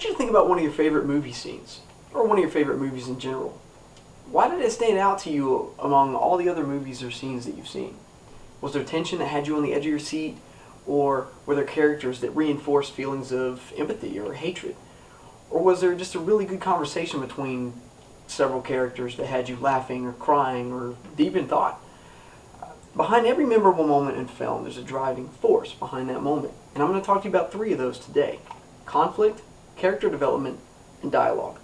want you to think about one of your favorite movie scenes, or one of your favorite movies in general. Why did it stand out to you among all the other movies or scenes that you've seen? Was there tension that had you on the edge of your seat, or were there characters that reinforced feelings of empathy or hatred? Or was there just a really good conversation between several characters that had you laughing or crying or deep in thought? Behind every memorable moment in film, there's a driving force behind that moment. And I'm going to talk to you about 3 of those today: conflict, character development, and dialogue.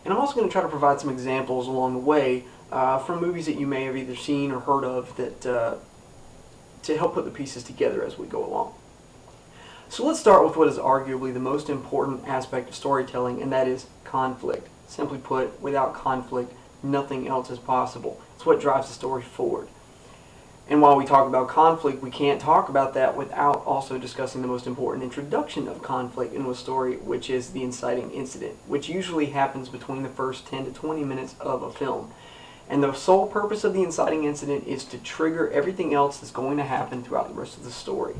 And I'm also going to try to provide some examples along the way from movies that you may have either seen or heard of that to help put the pieces together as we go along. So let's start with what is arguably the most important aspect of storytelling, and that is conflict. Simply put, without conflict, nothing else is possible. It's what drives the story forward. And while we talk about conflict, we can't talk about that without also discussing the most important introduction of conflict in a story, which is the inciting incident, which usually happens between the first 10 to 20 minutes of a film. And the sole purpose of the inciting incident is to trigger everything else that's going to happen throughout the rest of the story.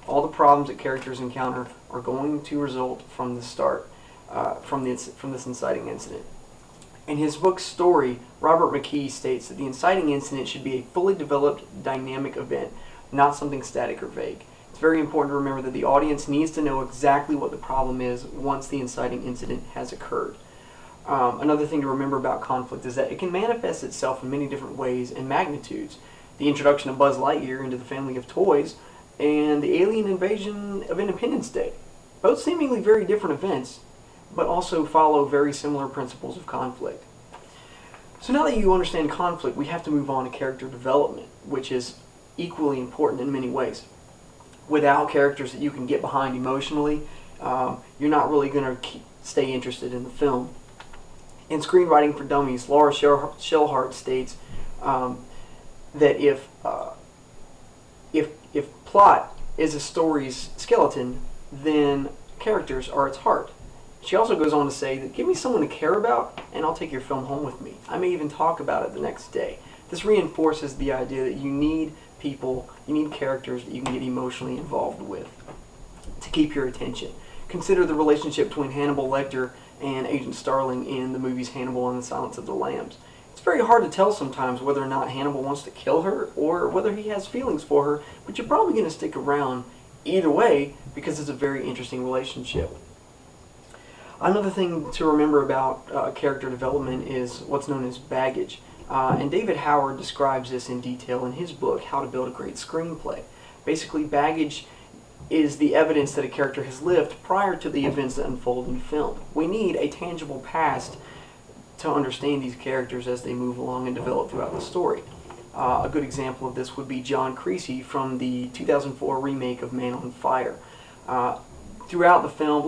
All the problems that characters encounter are going to result from the start, from this inciting incident. In his book Story, Robert McKee states that the inciting incident should be a fully developed, dynamic event, not something static or vague. It's very important to remember that the audience needs to know exactly what the problem is once the inciting incident has occurred. Another thing to remember about conflict is that it can manifest itself in many different ways and magnitudes. The introduction of Buzz Lightyear into the family of toys and the alien invasion of Independence Day. Both seemingly very different events, but also follow very similar principles of conflict. So now that you understand conflict, we have to move on to character development, which is equally important in many ways. Without characters that you can get behind emotionally, you're not really going to stay interested in the film. In Screenwriting for Dummies, Laura Shellhart states that if plot is a story's skeleton, then characters are its heart. She also goes on to say that give me someone to care about and I'll take your film home with me. I may even talk about it the next day. This reinforces the idea that you need people, you need characters that you can get emotionally involved with to keep your attention. Consider the relationship between Hannibal Lecter and Agent Starling in the movies Hannibal and the Silence of the Lambs. It's very hard to tell sometimes whether or not Hannibal wants to kill her or whether he has feelings for her, but you're probably going to stick around either way because it's a very interesting relationship. Another thing to remember about character development is what's known as baggage. And David Howard describes this in detail in his book, How to Build a Great Screenplay. Basically, baggage is the evidence that a character has lived prior to the events that unfold in film. We need a tangible past to understand these characters as they move along and develop throughout the story. A good example of this would be John Creasy from the 2004 remake of Man on Fire. Throughout the film,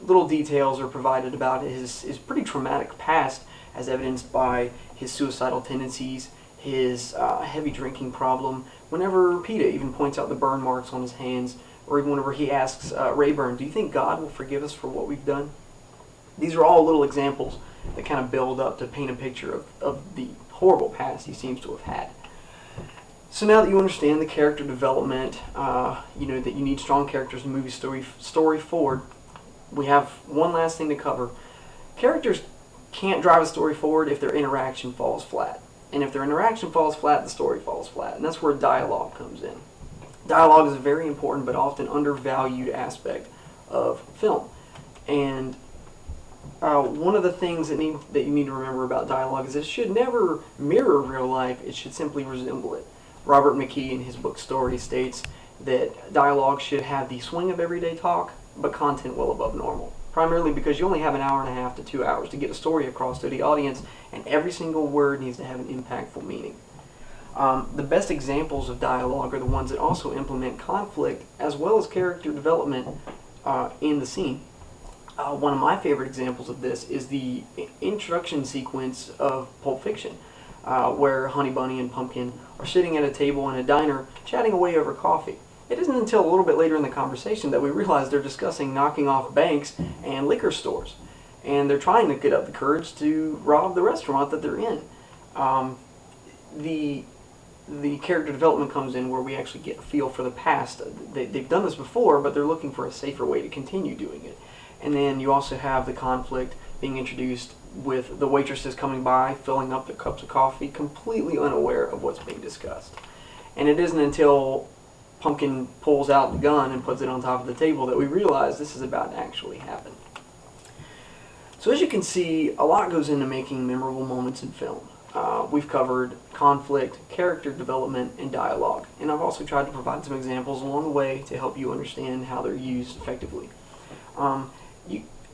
little details are provided about his pretty traumatic past, as evidenced by his suicidal tendencies, his heavy drinking problem. Whenever Peeta even points out the burn marks on his hands, or even whenever he asks Rayburn, do you think God will forgive us for what we've done? These are all little examples that kind of build up to paint a picture of the horrible past he seems to have had. So now that you understand the character development, that you need strong characters to move your story forward, we have one last thing to cover. Characters can't drive a story forward if their interaction falls flat. And if their interaction falls flat, the story falls flat. And that's where dialogue comes in. Dialogue is a very important but often undervalued aspect of film. And one of the things that you need to remember about dialogue is it should never mirror real life, it should simply resemble it. Robert McKee in his book Story states that dialogue should have the swing of everyday talk, but content well above normal. Primarily because you only have an hour and a half to 2 hours to get a story across to the audience, and every single word needs to have an impactful meaning. The best examples of dialogue are the ones that also implement conflict as well as character development in the scene. One of my favorite examples of this is the introduction sequence of Pulp Fiction, where Honey Bunny and Pumpkin are sitting at a table in a diner chatting away over coffee. It isn't until a little bit later in the conversation that we realize they're discussing knocking off banks and liquor stores. And they're trying to get up the courage to rob the restaurant that they're in. The character development comes in where we actually get a feel for the past. They've done this before, but they're looking for a safer way to continue doing it. And then you also have the conflict being introduced with the waitresses coming by, filling up their cups of coffee, completely unaware of what's being discussed. And it isn't until Pumpkin pulls out the gun and puts it on top of the table that we realize this is about to actually happen. So as you can see, a lot goes into making memorable moments in film. We've covered conflict, character development, and dialogue. And I've also tried to provide some examples along the way to help you understand how they're used effectively.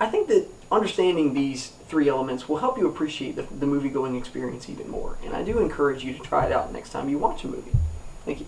I think that understanding these three elements will help you appreciate the movie-going experience even more. And I do encourage you to try it out next time you watch a movie. Thank you.